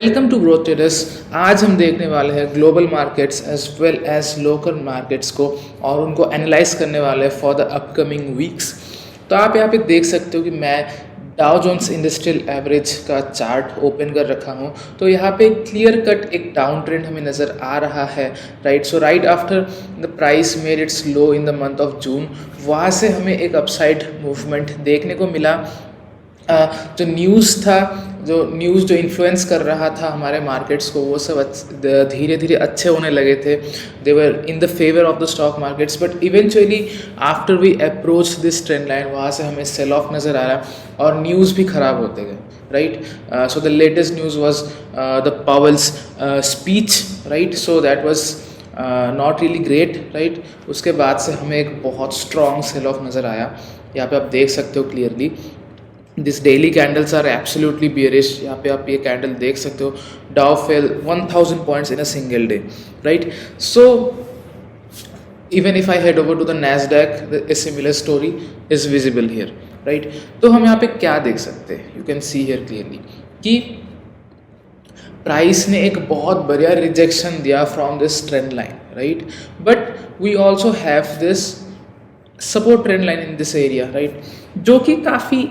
Welcome to growth traders. आज हम देखने वाले हैं global markets as well as local markets को और उनको एनालाइज करने वाले हैं फॉर द अपकमिंग वीक्स। तो आप यहाँ पे देख सकते हो कि मैं डाउ जोन्स इंडस्ट्रियल एवरेज का चार्ट ओपन कर रखा हूँ। तो यहाँ पे क्लियर कट एक डाउन ट्रेंड हमें नज़र आ रहा है, right. So right after the price made it's low in the month of June, वहाँ से हमें एक अपसाइड मूवमेंट देखने को मिला। जो न्यूज़ जो इन्फ्लुएंस कर रहा था हमारे मार्केट्स को, वो सब धीरे धीरे अच्छे होने लगे थे। They were in the favour of the stock markets, but eventually after we approach this trend line, वहाँ से हमें सेल ऑफ नज़र आ रहा और न्यूज़ भी ख़राब होते गए, right. So the latest news was the Powell's speech, right. So that was not really great, right. उसके बाद से हमें एक बहुत स्ट्रॉन्ग सेल ऑफ नज़र आया। यहाँ पे आप देख सकते हो clearly this daily candles are absolutely bearish. यहाँ पे आप ये कैंडल देख सकते हो, Dow fell 1000 points in a single day, right. So even if I head over to the Nasdaq, a similar story is visible here, right? तो हम यहाँ पे क्या देख सकते हैं, you can see here clearly कि प्राइस ने एक बहुत बढ़िया रिजेक्शन दिया from this trend line, right. But we also have this support trend line in this area, right, जो कि काफ़ी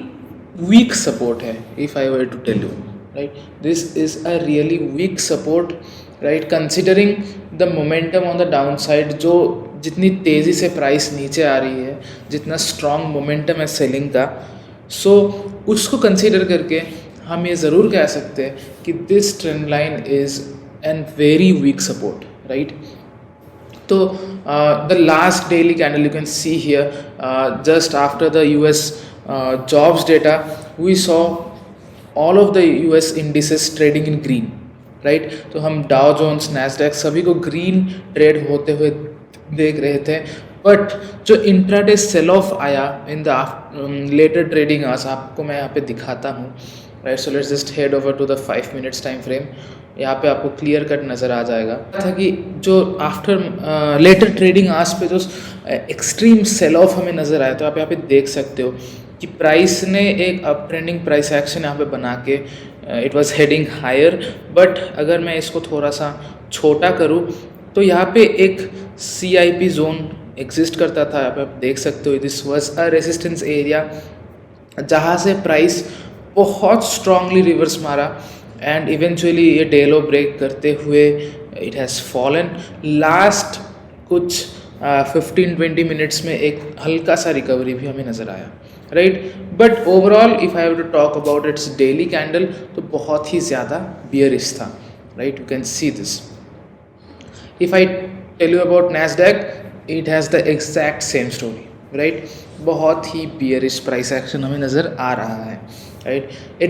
वीक सपोर्ट है। If I were to tell you, right, this is a really weak support, right, considering the momentum on the down side. जो जितनी तेज़ी से price नीचे आ रही है, जितना स्ट्रॉन्ग मोमेंटम है सेलिंग का, सो उसको कंसिडर करके हम ये ज़रूर कह सकते हैं कि this trend line is an very weak support, right. तो the last daily candle you can see here, just after the US jobs data, we saw all of the US indices trading in green, right। तो हम Dow Jones, Nasdaq सभी को green trade होते हुए देख रहे थे। बट जो इंट्राडे सेल ऑफ आया in the later trading hours, आपको मैं यहाँ पे दिखाता हूँ, right. So let's just head over to the 5 minutes time frame. यहाँ पे आपको क्लियर कट नज़र आ जाएगा था कि जो आफ्टर लेटर ट्रेडिंग आवर्स पे जो एक्सट्रीम सेल ऑफ हमें नज़र आया, तो आप यहाँ पे देख सकते हो कि प्राइस ने एक अप ट्रेंडिंग प्राइस एक्शन यहाँ पे बना के it was heading higher. But अगर मैं इसको थोड़ा सा छोटा करूँ तो यहाँ पे एक CIP जोन एग्जिस्ट करता था। यहाँ पे आप देख सकते हो this was a resistance area, जहाँ से प्राइस बहुत स्ट्रांगली रिवर्स मारा एंड इवेंचुअली ये डे लो ब्रेक करते हुए इट हैज़ फॉलन। लास्ट कुछ 15-20 मिनट्स में एक हल्का सा रिकवरी भी हमें नज़र आया, right. But overall if I have to talk about its daily candle, तो बहुत ही ज़्यादा बियरिश था, right. You can see this. If I tell you about Nasdaq, it has the exact same story, right. बहुत ही bearish price action हमें नज़र आ रहा है, right. A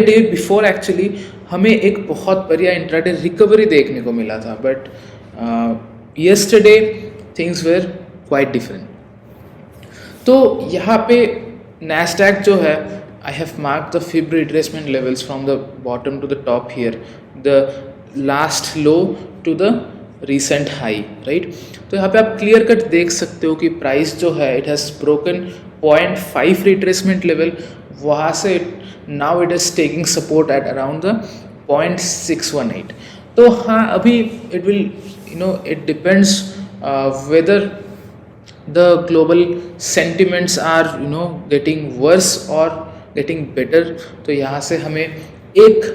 day before actually हमें एक बहुत बढ़िया इंट्राडे रिकवरी देखने को मिला था, but yesterday things were quite different. तो यहाँ पे नैस्डैक जो है, I have mark the fib retracement levels from the bottom to the top here, the last low to the recent high, right. तो यहाँ पे आप क्लियर कट देख सकते हो कि प्राइस जो है it has broken 0.5 retracement level, वहाँ से now it is taking support at around the 0.618। तो हाँ, अभी it will it depends whether the global sentiments are getting worse or getting better। तो यहाँ से हमें एक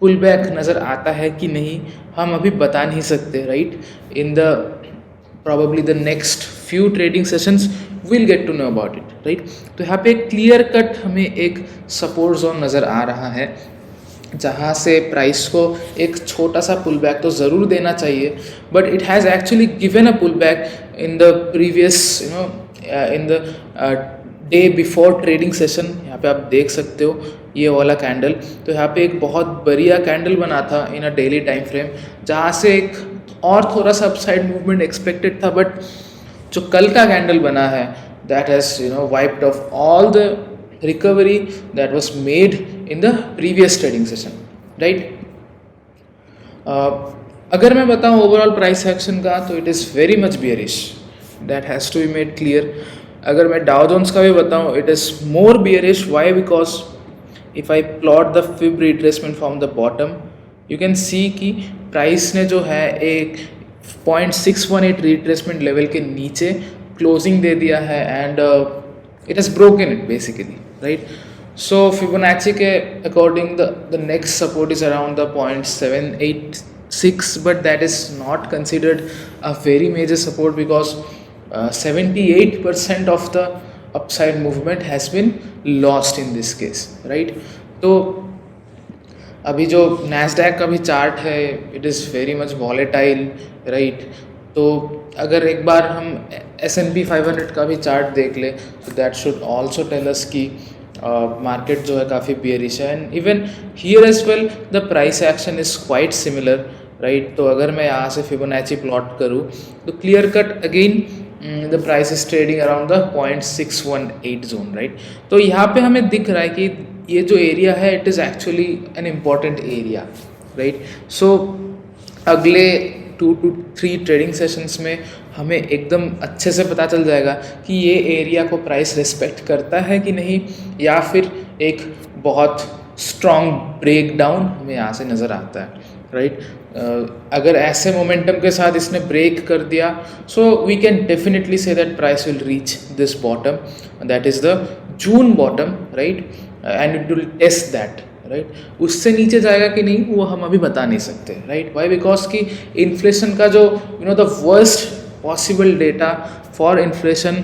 पुल बैक नज़र आता है कि नहीं, हम अभी बता नहीं सकते, right. In the probably the next few trading sessions we'll get to know about it, right। तो यहाँ पे क्लियर कट हमें एक सपोर्ट जोन नज़र आ रहा है, जहाँ से प्राइस को एक छोटा सा पुल बैक तो ज़रूर देना चाहिए। But it has actually given a pull back in the previous in the day before trading session. यहाँ पे आप देख सकते हो ये वाला कैंडल, तो यहाँ पे एक बहुत बढ़िया कैंडल बना था इन अ डेली टाइम फ्रेम, जहाँ से एक और थोड़ा सा अपसाइड मूवमेंट एक्सपेक्टेड था। बट जो कल का कैंडल बना है, that has wiped off all the recovery that was made in the previous trading session, right। अगर मैं बताऊं ओवरऑल प्राइस एक्शन का, तो it is very much bearish, that has to be made clear. अगर मैं Dow Jones का भी बताऊं, it is more bearish. Why? Because if I plot the fib retracement from the bottom, you can see कि price ने जो है एक 0.618 रिट्रेसमेंट लेवल के नीचे क्लोजिंग दे दिया है and it has broken it basically, right. So Fibonacci के according the next support is around the 0.786, but that is not considered a very major support because 78% of the upside movement has been lost in this case, right. तो अभी जो Nasdaq का भी chart है it is very much volatile, right. तो अगर एक बार हम S&P 500 का भी चार्ट देख ले तो that should also tell us कि मार्केट जो है काफ़ी बियरिश है and even here as well the price action is quite similar, right. तो अगर मैं यहाँ से फिबोनाची प्लॉट करूँ तो clear cut again the price is trading around the 0.618 zone, right. तो यहाँ पे हमें दिख रहा है कि ये जो एरिया है it is actually an important area, right. So अगले 2 to 3 ट्रेडिंग सेशंस में हमें एकदम अच्छे से पता चल जाएगा कि ये एरिया को प्राइस रिस्पेक्ट करता है कि नहीं, या फिर एक बहुत स्ट्रॉन्ग ब्रेक डाउन हमें यहाँ से नज़र आता है, राइट. अगर ऐसे मोमेंटम के साथ इसने ब्रेक कर दिया so we can definitely say that price will reach this bottom, that is the June bottom, right. And it will test that, right. उससे नीचे जाएगा कि नहीं वो हम अभी बता नहीं सकते, राइट. वाई? बिकॉज कि इन्फ्लेशन का जो the worst possible data for inflation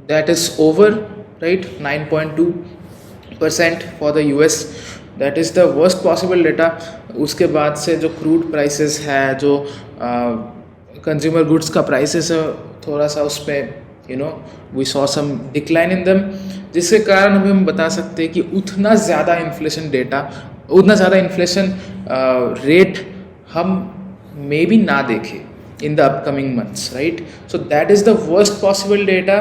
that is over, right, 9.2% for the US, that is the worst possible data. उसके बाद से जो क्रूड प्राइसेस है, जो कंज्यूमर गुड्स का प्राइसेस है, थोड़ा सा उस पर we saw some decline in them, जिसके कारण हम बता सकते हैं कि उतना ज़्यादा इन्फ्लेशन डेटा, उतना ज़्यादा इन्फ्लेशन रेट हम मे बी ना देखें in the upcoming months, right. So that is the worst possible data,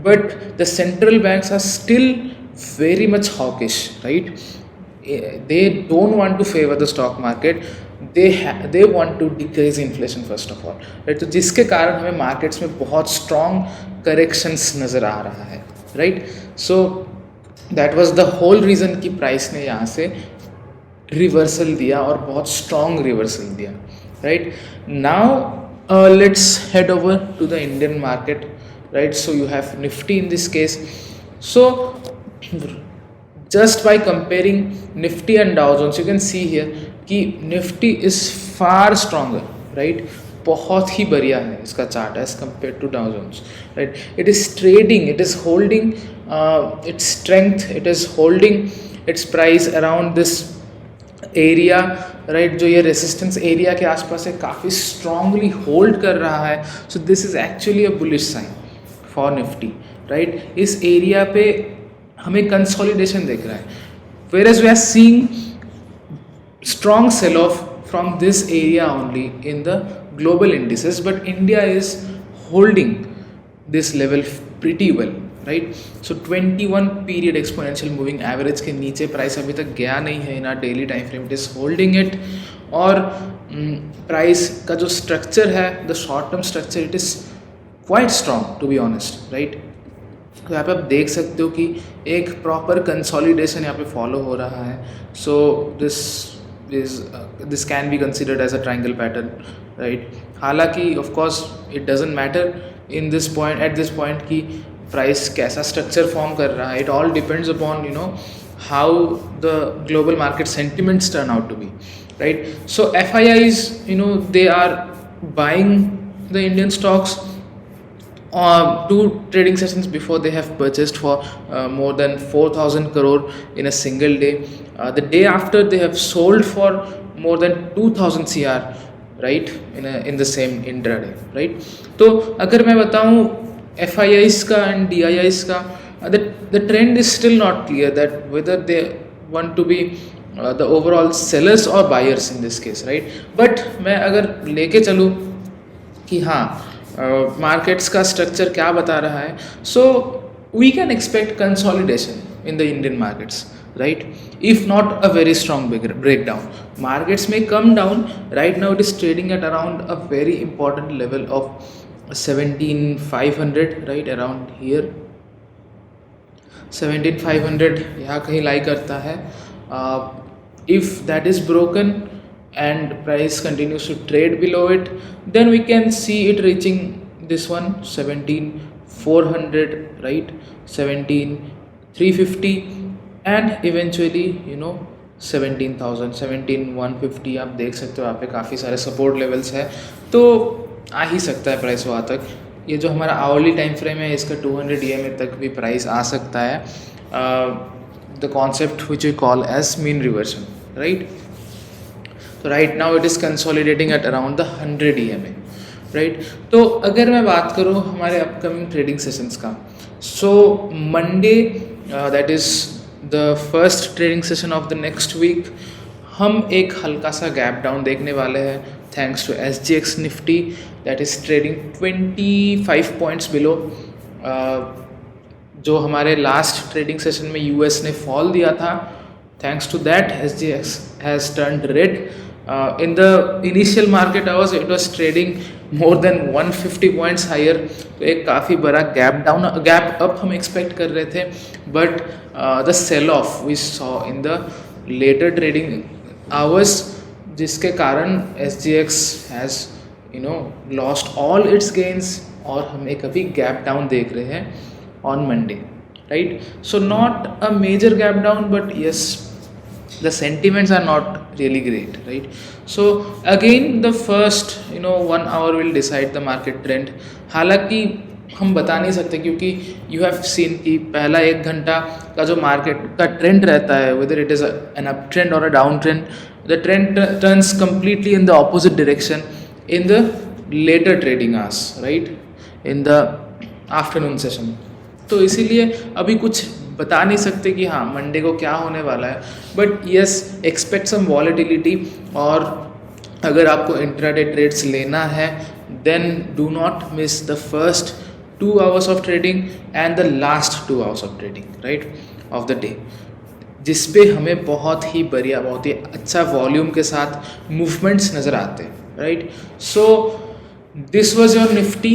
but the central banks are still very much hawkish, right. They don't want to favor the stock market, they want to decrease inflation first of all, right. तो जिसके कारण हमें markets में बहुत strong corrections नज़र आ रहा है, right. So that was the whole reason कि प्राइस ने यहाँ से रिवर्सल दिया और बहुत strong रिवर्सल दिया, right. Now let's head over to the Indian market, right. So you have Nifty in this case. So just by comparing Nifty and Dow Jones, you can see here कि Nifty is far stronger, right. बहुत ही बढ़िया है इसका chart as compared to Dow Jones, right. It is trading, it is holding its strength, it is holding its price around this area, right. जो ये resistance area के आसपास है काफ़ी स्ट्रांगली होल्ड कर रहा है. So this is actually a bullish sign for Nifty, right. इस एरिया पे हमें कंसोलिडेशन दिख रहा है, where as we are seeing strong sell off from this area only in the global indices, but India is holding this level pretty well, right. So 21 period exponential moving average के नीचे price अभी तक गया नहीं है in our daily time frame, it is holding it. और price का जो स्ट्रक्चर है, the short term structure, it is quite strong to be honest, right. तो यहाँ पे आप देख सकते हो कि एक प्रॉपर कंसोलिडेशन यहाँ पे फॉलो हो रहा है. So this can be considered as a triangle pattern, right. हालांकि of course it doesn't matter in this point, at this point की प्राइस कैसा स्ट्रक्चर फॉर्म कर रहा है. It all depends upon how the global market sentiments turn out to be, right. So FIIs, they are buying the Indian stocks 2 trading sessions before they have purchased for more than 4,000 crore in a single day. The day after they have sold for more than 2,000 CR, right, in the same intraday, right. तो अगर मैं बताऊँ FIIs का and DIIs का, the trend is still not clear that whether they want to be the overall sellers or buyers in this case, right. But मैं अगर लेके चलूँ कि हाँ मार्केट्स का स्ट्रक्चर क्या बता रहा है, so we can expect consolidation in the Indian markets, right. If not a very strong breakdown, markets में come down. Right now it is trading at around a very important level of 17,500, right, around here. 17,500 यहाँ कहीं लाई करता है. If that is broken and price continues to trade below it, then we can see it reaching this one 17,400, right? 17,350 and eventually 17,000, 17,150. आप देख सकते हो यहाँ पे काफ़ी सारे सपोर्ट लेवल्स है, तो आ ही सकता है प्राइस वहाँ तक. ये जो हमारा आवरली टाइम फ्रेम है इसका 200 EMA तक भी प्राइस आ सकता है. The concept which we call as mean reversion, right? तो right now it is consolidating at around the 100 EMA, राइट? तो अगर मैं बात करूँ हमारे अपकमिंग ट्रेडिंग सेशंस का, so Monday that is the first trading session of the next week, हम एक हल्का सा गैप डाउन देखने वाले हैं thanks to SGX Nifty that is trading 25 points below. जो हमारे लास्ट ट्रेडिंग सेशन में US ने फॉल दिया था, thanks to that SGX has turned red. In the initial market hours it was trading more than 150 points higher, तो एक काफ़ी बड़ा गैप अप हम एक्सपेक्ट कर रहे थे, but the sell off we saw in the later trading hours, जिसके कारण SGX has lost all its gains और हम एक अभी गैप डाउन देख रहे हैं on Monday, right? So not a major gap down, but yes the sentiments are not really great, right? So again the first 1 hour will decide the market trend. हालांकि हम बता नहीं सकते क्योंकि you have seen कि पहला 1 घंटा का जो मार्केट का ट्रेंड रहता है, whether it is an uptrend or a downtrend, the trend turns completely in the opposite direction in the later trading hours, right? In the afternoon session. तो इसीलिए अभी कुछ बता नहीं सकते कि हाँ मंडे को क्या होने वाला है, but yes expect some volatility. और अगर आपको इंट्राडे ट्रेड्स लेना है then do not miss the first 2 hours of trading and the last 2 hours of trading, right, of the day, जिस पे हमें बहुत ही बढ़िया, बहुत ही अच्छा वॉल्यूम के साथ मूवमेंट्स नज़र आते हैं, right? So this was your Nifty.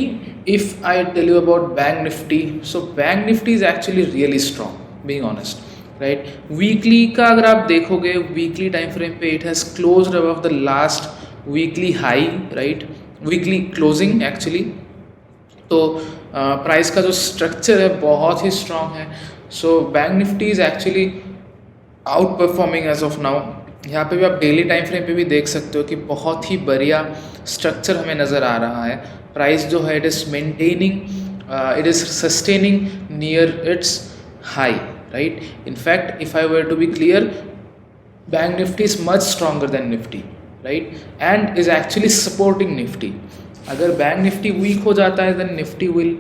If I tell you about Bank Nifty, so Bank Nifty is actually really strong, being honest, right? Weekly का अगर आप देखोगे weekly time frame पे it has closed above the last weekly high, right? Weekly closing actually. तो price का जो structure है बहुत ही स्ट्रॉन्ग है. So bank Nifty is actually outperforming as of now. यहाँ पे भी आप डेली टाइम फ्रेम पे भी देख सकते हो कि बहुत ही बढ़िया स्ट्रक्चर हमें नज़र आ रहा है. प्राइस जो है it is maintaining, it is sustaining near its high, right? In fact if I were to be clear, bank Nifty is much stronger than Nifty, right, and is actually supporting Nifty. अगर बैंक निफ्टी वीक हो जाता है then Nifty will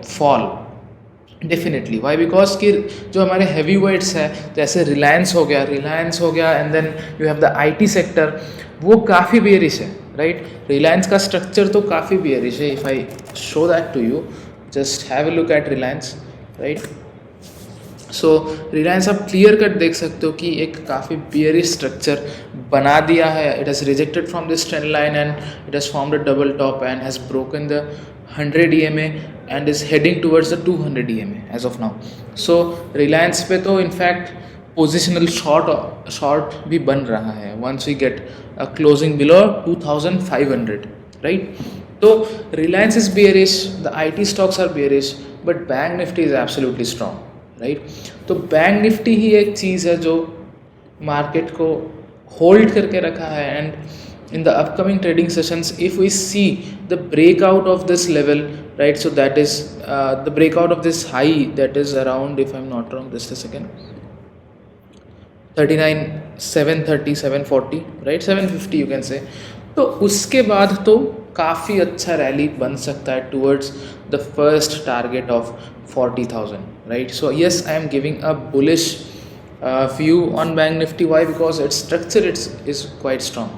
fall definitely. Why? Because कि जो हमारे heavy weights है जैसे रिलायंस हो गया and then you have the IT sector, वो काफ़ी बेयरिश है, राइट? रिलायंस का स्ट्रक्चर तो काफ़ी बेयरिश है. If I show that to you, just have a look at Reliance, right? So Reliance आप क्लियर कट देख सकते हो कि एक काफ़ी बेयरिश स्ट्रक्चर बना दिया है. It has rejected from this trend line and it has formed a double top and has broken the 100 EMA and is heading towards the 200 EMA as of now. So Reliance पे तो in fact positional short भी बन रहा है once we get a closing below 2500, right? तो Reliance is bearish, the IT stocks are bearish, but Bank Nifty is absolutely strong, right? तो Bank Nifty ही एक चीज़ है जो मार्केट को होल्ड करके रखा है. And in the upcoming trading sessions, if we see the breakout of this level, right, so that is the breakout of this high that is around, if I'm not wrong, just a second, 39,730, 740, right, 750 you can say. तो उसके बाद तो काफ़ी अच्छा rally बन सकता है towards the first target of 40,000, right? So yes, I am giving a bullish view on Bank Nifty. Why? Because its structure is quite strong,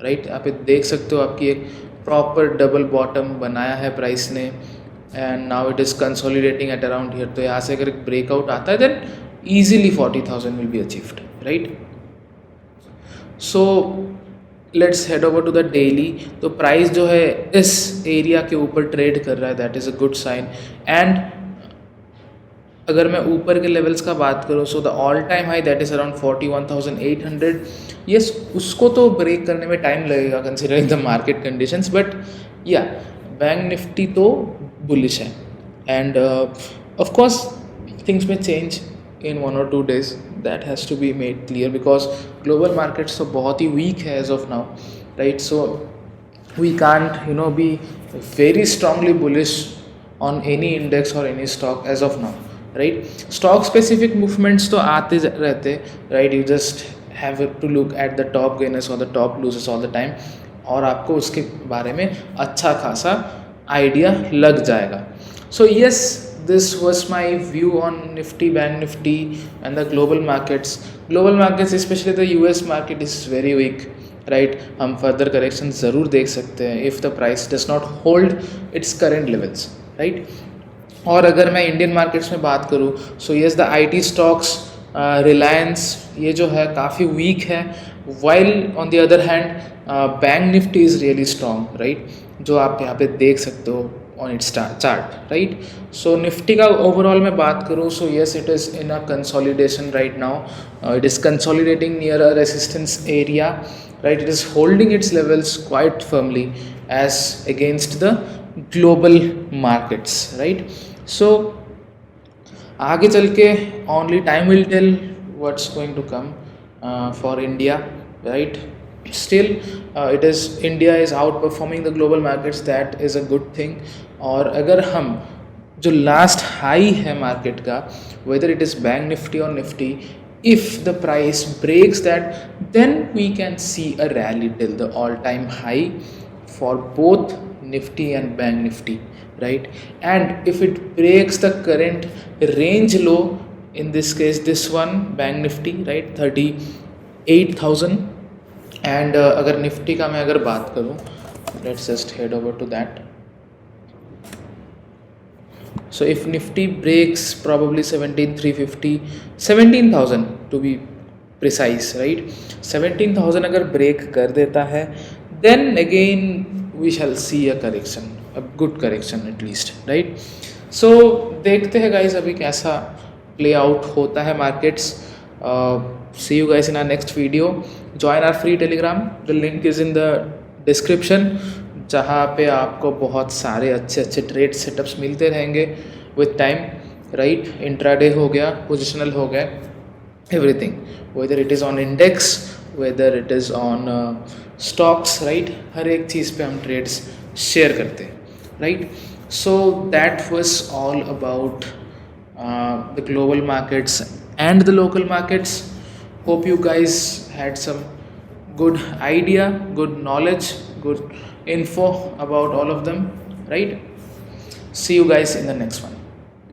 right? आप देख सकते हो आपकी एक प्रॉपर डबल बॉटम बनाया है प्राइस ने and now it is consolidating at around here. तो यहाँ से अगर एक ब्रेकआउट आता है then easily 40,000 will be achieved, right? So let's head over to the daily. तो प्राइस जो है इस एरिया के ऊपर ट्रेड कर रहा है, that is a good sign. And अगर मैं ऊपर के लेवल्स का बात करूँ, so the all time high that is around 41,800, yes उसको तो ब्रेक करने में टाइम लगेगा considering the market conditions, but yeah bank Nifty तो बुलिश है. एंड ऑफ कोर्स थिंग्स में change in 1 or 2 days, that has to be made clear because global markets तो बहुत ही weak है as of now, right? So we can't be very strongly bullish on any index or any stock as of now, right? Stock specific movements तो आते रहते, right? You just have to look at the top gainers or the top losers all the time, और आपको उसके बारे में अच्छा खासा आइडिया लग जाएगा. So yes, this was my view on Nifty, Bank Nifty and the global markets. Global markets, especially the US market, is very weak, right? हम further correction ज़रूर देख सकते हैं if the price does not hold its current levels, right? और अगर मैं Indian markets में बात करूँ, so yes the IT stocks, Reliance, ये जो है काफ़ी वीक है, while on the other hand bank Nifty is really strong, right? जो आप यहाँ पे देख सकते हो on its chart, right? So Nifty का overall मैं बात करूँ, so yes it is in a consolidation right now. It is consolidating near a resistance area, right? It is holding its levels quite firmly as against the global markets, right? So आगे चल के only time will tell what's going to come for India, right? Still it is India is outperforming the global markets, that is a good thing. और अगर हम जो last high है market का, whether it is bank Nifty और Nifty, if the price breaks that, then we can see a rally till the all time high for both Nifty and Bank Nifty, right? And if it breaks the current range low, in this case this one Bank Nifty, right, 38,000, and अगर Nifty का मैं अगर बात करूँ, let's just head over to that. So if Nifty breaks probably 17,350, 17,000 to be precise, right? 17,000 अगर break कर देता है, then again we shall see a correction, a good correction at least, right? So देखते हैं guys अभी कैसा play out होता है markets. See you guys in our next video. Join our free Telegram. The link is in the description, जहाँ पे आपको बहुत सारे अच्छे अच्छे ट्रेड सेटअप्स मिलते रहेंगे विथ टाइम, राइट? इंट्राडे हो गया, पोजिशनल हो गया, everything, whether it is on index, whether it is on stocks, right? हर एक चीज़ पे हम ट्रेड्स शेयर करते हैं, right? So that was all about the global markets and the local markets. Hope you guys had some good idea, good knowledge, good info about all of them, right? See you guys in the next one.